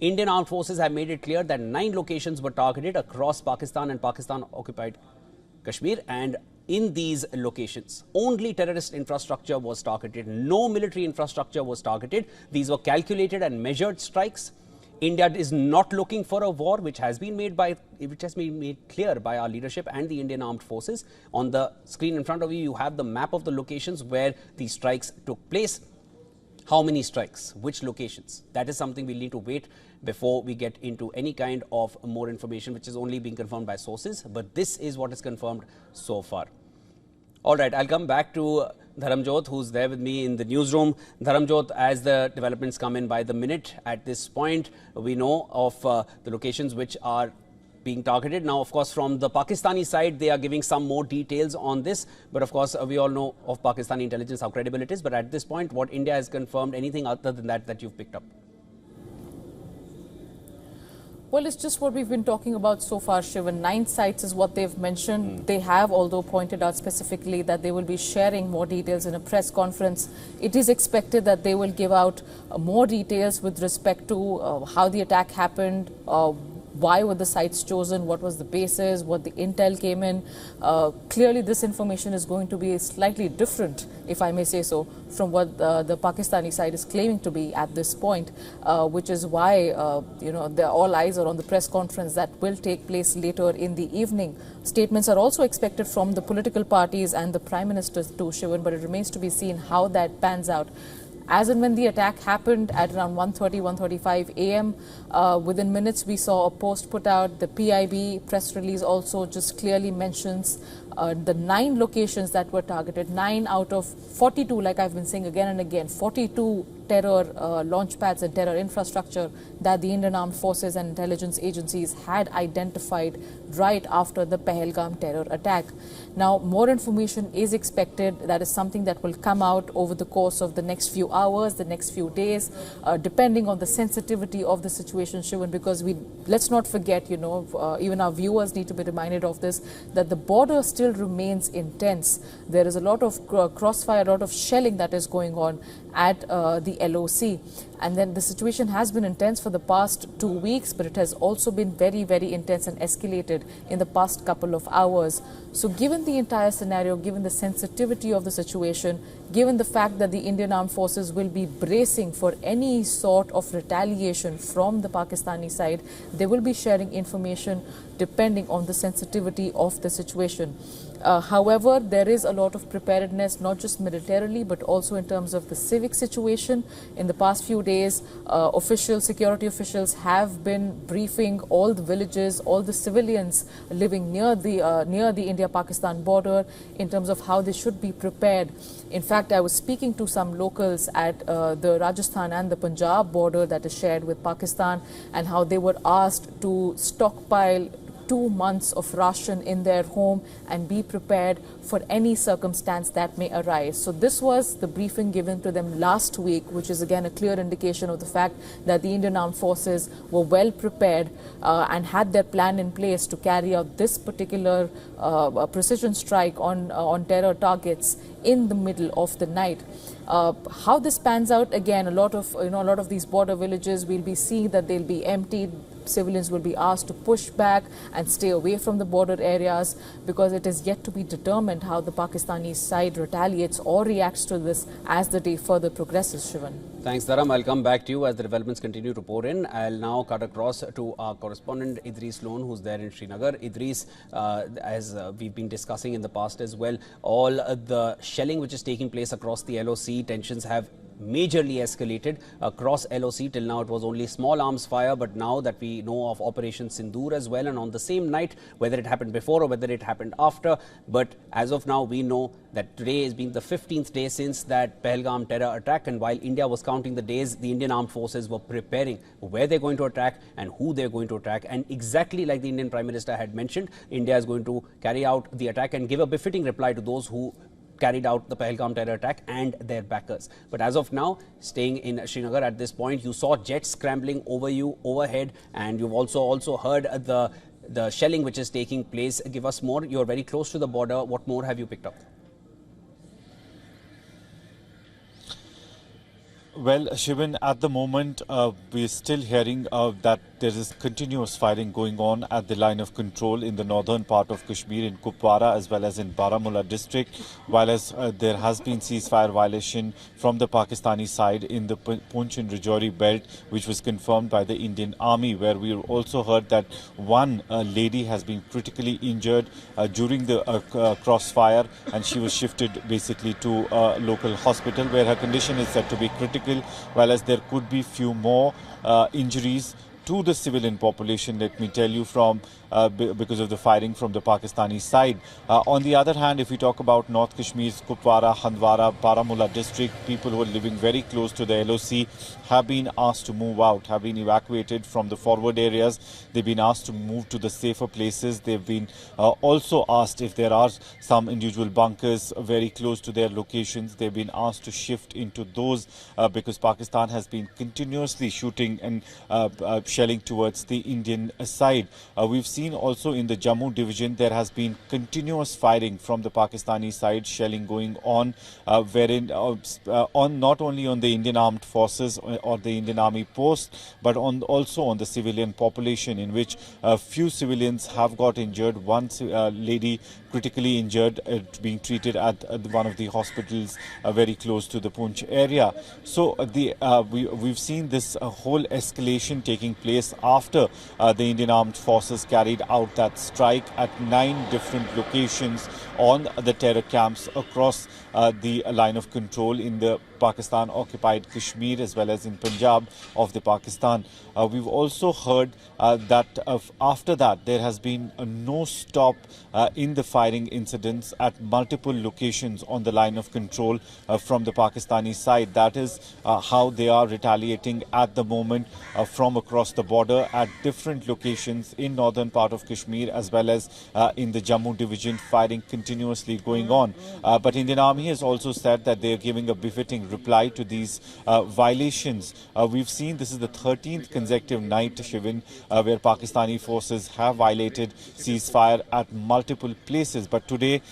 Indian armed forces have made it clear that 9 locations were targeted across Pakistan and Pakistan-occupied Kashmir, and in these locations, only terrorist infrastructure was targeted. No military infrastructure was targeted. These were calculated and measured strikes. India is not looking for a war, which has been made clear by our leadership and the Indian armed forces. On the screen in front of you, you have the map of the locations where these strikes took place. How many strikes? Which locations? That is something we'll need to wait before we get into any kind of more information, which is only being confirmed by sources. But this is what is confirmed so far. All right, I'll come back to Dharamjot, who's there with me in the newsroom. Dharamjot, as the developments come in by the minute, at this point, we know of the locations which are being targeted. Now, of course, from the Pakistani side, they are giving some more details on this. But of course, we all know of Pakistani intelligence, how credible it is. But at this point, what India has confirmed, anything other than that you've picked up? Well, it's just what we've been talking about so far, Shivan. 9 sites is what they've mentioned. They have, although, pointed out specifically that they will be sharing more details in a press conference. It is expected that they will give out more details with respect to how the attack happened, why were the sites chosen, what was the basis, what the intel came in. Clearly, this information is going to be slightly different, if I may say so, from what the Pakistani side is claiming to be at this point, which is why, all eyes are on the press conference that will take place later in the evening. Statements are also expected from the political parties and the Prime Minister too, Shivan, but it remains to be seen how that pans out. As and when the attack happened at around 1:30, 1:35 a.m., within minutes we saw a post put out. The PIB press release also just clearly mentions the 9 locations that were targeted, 9 out of 42, like I've been saying again and again, 42 terror launch pads and terror infrastructure that the Indian armed forces and intelligence agencies had identified right after the Pahalgam terror attack. Now, more information is expected. That is something that will come out over the course of the next few hours, the next few days, depending on the sensitivity of the situation, Shivan, because let's not forget, even our viewers need to be reminded of this, that the border still remains intense. There is a lot of crossfire, a lot of shelling that is going on at the LOC. And then the situation has been intense for the past 2 weeks, but it has also been very, very intense and escalated in the past couple of hours. So given the entire scenario, given the sensitivity of the situation, given the fact that the Indian armed forces will be bracing for any sort of retaliation from the Pakistani side, they will be sharing information depending on the sensitivity of the situation. However, there is a lot of preparedness, not just militarily, but also in terms of the civic situation. In the past few days, security officials have been briefing all the villages, all the civilians living near the India-Pakistan border in terms of how they should be prepared. In fact, I was speaking to some locals at the Rajasthan and the Punjab border that is shared with Pakistan, and how they were asked to stockpile 2 months of ration in their home and be prepared for any circumstance that may arise. So this was the briefing given to them last week, which is again a clear indication of the fact that the Indian armed forces were well prepared and had their plan in place to carry out this particular precision strike on terror targets in the middle of the night. How this pans out, again, a lot of these border villages, we'll be seeing that they'll be emptied. Civilians will be asked to push back and stay away from the border areas, because it is yet to be determined how the Pakistani side retaliates or reacts to this as the day further progresses, Shivan. Thanks, Dharam. I'll come back to you as the developments continue to pour in. I'll now cut across to our correspondent Idris Loan, who's there in Srinagar. Idris, as we've been discussing in the past as well, all the shelling which is taking place across the LOC, tensions have majorly escalated across LOC. Till now it was only small arms fire, but now that we know of Operation Sindoor as well, and on the same night, whether it happened before or whether it happened after, but as of now we know that today has been the 15th day since that Pahalgam terror attack, and while India was counting the days, the Indian armed forces were preparing where they're going to attack and who they're going to attack, and exactly like the Indian Prime Minister had mentioned, India is going to carry out the attack and give a befitting reply to those who carried out the Pahalgam terror attack and their backers. But as of now, staying in Srinagar at this point, you saw jets scrambling over you overhead, and you've also heard the shelling which is taking place. Give us more. You're very close to the border. What more have you picked up? Well, Shivan, at the moment, we're still hearing that there is continuous fighting going on at the line of control in the northern part of Kashmir, in Kupwara as well as in Baramulla district, while as there has been ceasefire violation from the Pakistani side in the Poonch and Rajouri belt, which was confirmed by the Indian Army, where we also heard that one lady has been critically injured during the crossfire, and she was shifted basically to a local hospital where her condition is said to be critical, while as there could be few more injuries to the civilian population, let me tell you, from because of the firing from the Pakistani side. On the other hand, if we talk about North Kashmir's Kupwara, Handwara, Baramulla district, people who are living very close to the LOC have been asked to move out, have been evacuated from the forward areas. They've been asked to move to the safer places. They've been also asked if there are some individual bunkers very close to their locations. They've been asked to shift into those because Pakistan has been continuously shooting and shelling towards the Indian side. We've seen also in the Jammu division there has been continuous firing from the Pakistani side, shelling going on, wherein on not only on the Indian armed forces or the Indian army post, but also on the civilian population, in which a few civilians have got injured. One lady critically injured, being treated at one of the hospitals very close to the Poonch area. So we've seen this whole escalation taking place after the Indian armed forces carried out that strike at 9 different locations on the terror camps across the line of control in the Pakistan-occupied Kashmir as well as in Punjab of the Pakistan. We've also heard that after that there has been no stop in the firing incidents at multiple locations on the line of control from the Pakistani side. That is how they are retaliating at the moment from across the border at different locations in northern part of Kashmir as well as in the Jammu division, fighting continuously going on. But Indian Army has also said that they are giving a befitting reply to these violations. We've seen this is the 13th consecutive night, Shivan, where Pakistani forces have violated ceasefire at multiple places. But today,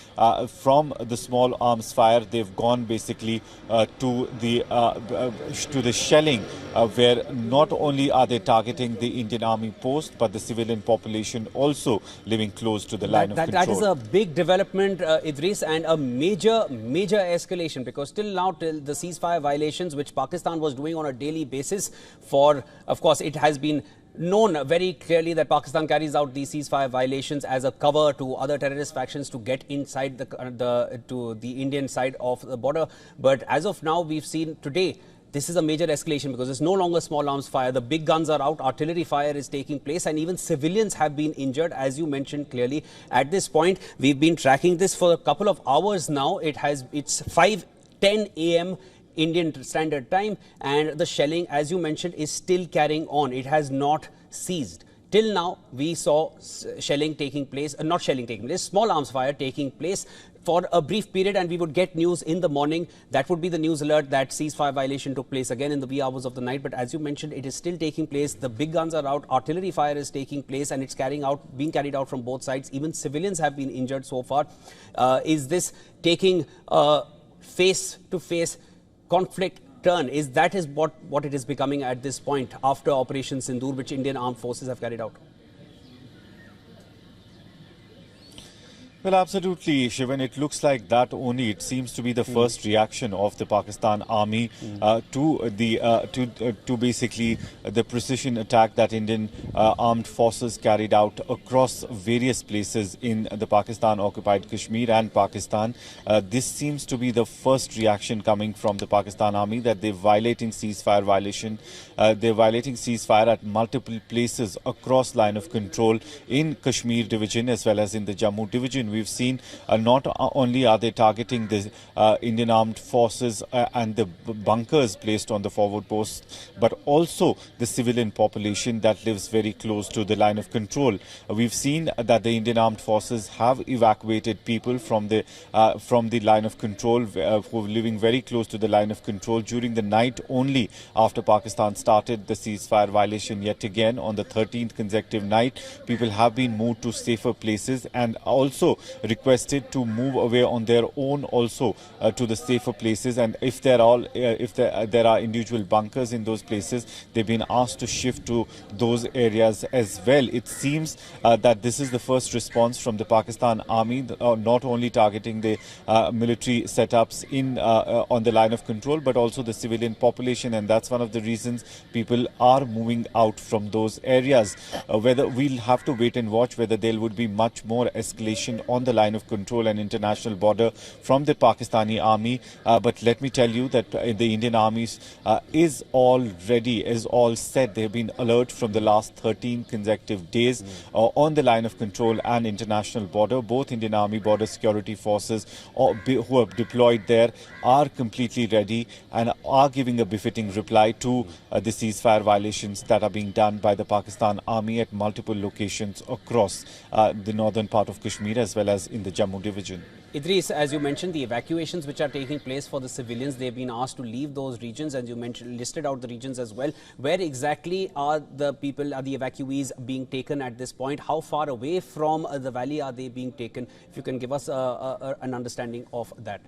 from the small arms fire, they've gone basically to the shelling, where not only are they targeting the Indian Army post, but the civilian population also living close to the line of control. That is a big development, Idris, and a major escalation, because till now, till the ceasefire violations which Pakistan was doing on a daily basis for, of course, it has been known very clearly that Pakistan carries out these ceasefire violations as a cover to other terrorist factions to get inside to the Indian side of the border. But as of now, we've seen today, this is a major escalation because it's no longer small arms fire. The big guns are out, artillery fire is taking place, and even civilians have been injured, as you mentioned clearly. At this point, we've been tracking this for a couple of hours now. It's 5:10 a.m. Indian Standard Time, and the shelling, as you mentioned, is still carrying on. It has not ceased. Till now, we saw shelling taking place, not shelling taking place, small arms fire taking place for a brief period, and we would get news in the morning. That would be the news alert that ceasefire violation took place again in the wee hours of the night. But as you mentioned, it is still taking place. The big guns are out. Artillery fire is taking place, and it's being carried out from both sides. Even civilians have been injured so far. Is this taking face-to-face conflict turn? Is what it is becoming at this point after Operation Sindoor, which Indian armed forces have carried out? Well, absolutely, Shivan. It looks like that only. It seems to be the first reaction of the Pakistan Army to basically the precision attack that Indian armed forces carried out across various places in the Pakistan-occupied Kashmir and Pakistan. This seems to be the first reaction coming from the Pakistan Army, that they're violating ceasefire violation. They're violating ceasefire at multiple places across line of control in Kashmir division as well as in the Jammu division. We've seen not only are they targeting the Indian armed forces and the bunkers placed on the forward posts, but also the civilian population that lives very close to the line of control. We've seen that the Indian armed forces have evacuated people from the line of control who are living very close to the line of control during the night only after Pakistan started the ceasefire violation yet again on the 13th consecutive night. People have been moved to safer places, and also requested to move away on their own also to the safer places, and if there are individual bunkers in those places, they've been asked to shift to those areas as well. It seems that this is the first response from the Pakistan Army, not only targeting the military setups on the line of control, but also the civilian population, and that's one of the reasons people are moving out from those areas. Whether we'll have to wait and watch whether there would be much more escalation on the line of control and international border from the Pakistani army, but let me tell you that the Indian Army is all ready, is all set. They've been alert from the last 13 consecutive days on the line of control and international border. Both Indian Army border security forces who are deployed there are completely ready and are giving a befitting reply to the ceasefire violations that are being done by the Pakistan Army at multiple locations across the northern part of Kashmir as well as in the Jammu division. Idris, as you mentioned, the evacuations which are taking place for the civilians, they've been asked to leave those regions, and you listed out the regions as well. Where exactly are the evacuees being taken at this point? How far away from the valley are they being taken? If you can give us an understanding of that.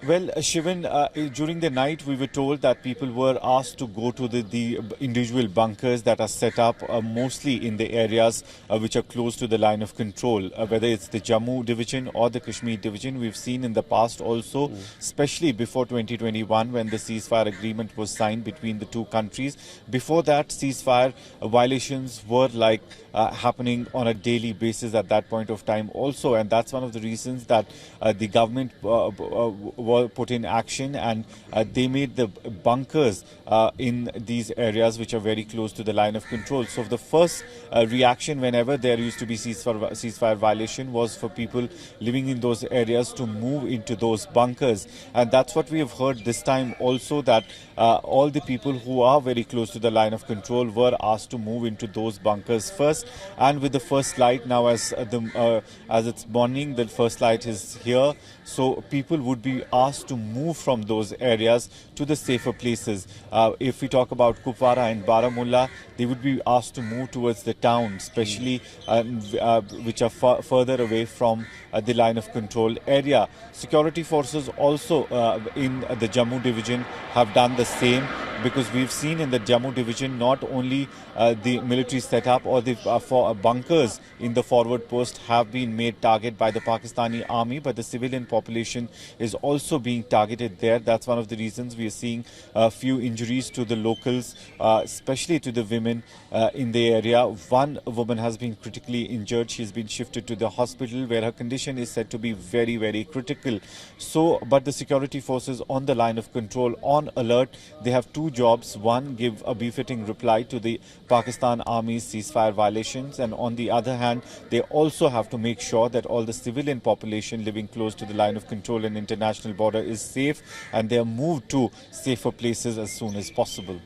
Well, Shivan, during the night we were told that people were asked to go to the individual bunkers that are set up mostly in the areas which are close to the line of control, whether it's the Jammu division or the Kashmir division. We've seen in the past also, especially before 2021 when the ceasefire agreement was signed between the two countries. Before that, ceasefire violations were happening on a daily basis at that point of time also, and that's one of the reasons that the government were put in action, and they made the bunkers in these areas which are very close to the line of control. So the first reaction whenever there used to be ceasefire violation was for people living in those areas to move into those bunkers, and that's what we have heard this time also, that all the people who are very close to the line of control were asked to move into those bunkers first. And with the first light now, as it's morning, the first light is here, so people would be asked to move from those areas to the safer places. If we talk about Kupwara and Baramulla, they would be asked to move towards the town, especially which are further away from the line of control area. Security forces also in the Jammu division have done the same, because we've seen in the Jammu division not only the military setup or the bunkers in the forward post have been made target by the Pakistani army, but the civilian population is also being targeted there. That's one of the reasons we are seeing a few injuries to the locals, especially to the women in the area. One woman has been critically injured. She's been shifted to the hospital where her condition is said to be very, very critical. So, but the security forces on the line of control, on alert, they have two jobs. One, give a befitting reply to the Pakistan Army's ceasefire violations, and on the other hand, they also have to make sure that all the civilian population living close to the line of control and international border is safe, and they are moved to safer places as soon as possible.